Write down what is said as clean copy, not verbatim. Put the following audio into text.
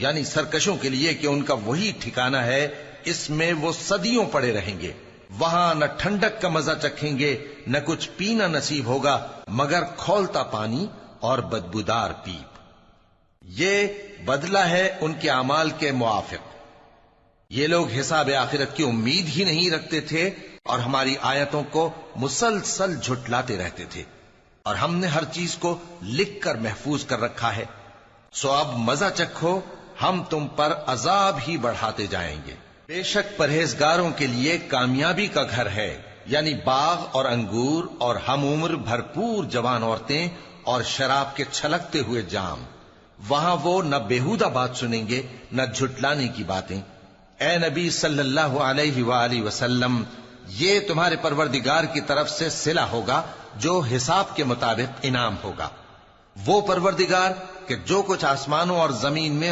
یعنی سرکشوں کے لیے کہ ان کا وہی ٹھکانہ ہے، اس میں وہ صدیوں پڑے رہیں گے، وہاں نہ ٹھنڈک کا مزہ چکھیں گے، نہ کچھ پینا نصیب ہوگا مگر کھولتا پانی اور بدبودار پیپ۔ یہ بدلہ ہے ان کے اعمال کے موافق۔ یہ لوگ حساب آخرت کی امید ہی نہیں رکھتے تھے اور ہماری آیتوں کو مسلسل جھٹلاتے رہتے تھے، اور ہم نے ہر چیز کو لکھ کر محفوظ کر رکھا ہے۔ سو اب مزہ چکھو، ہم تم پر عذاب ہی بڑھاتے جائیں گے۔ بے شک پرہیزگاروں کے لیے کامیابی کا گھر ہے، یعنی باغ اور انگور اور ہم عمر بھرپور جوان عورتیں اور شراب کے چھلکتے ہوئے جام۔ وہاں وہ نہ بیہودہ بات سنیں گے نہ جھٹلانے کی باتیں۔ اے نبی صلی اللہ علیہ وآلہ وسلم، یہ تمہارے پروردگار کی طرف سے صلہ ہوگا جو حساب کے مطابق انعام ہوگا۔ وہ پروردگار کہ جو کچھ آسمانوں اور زمین میں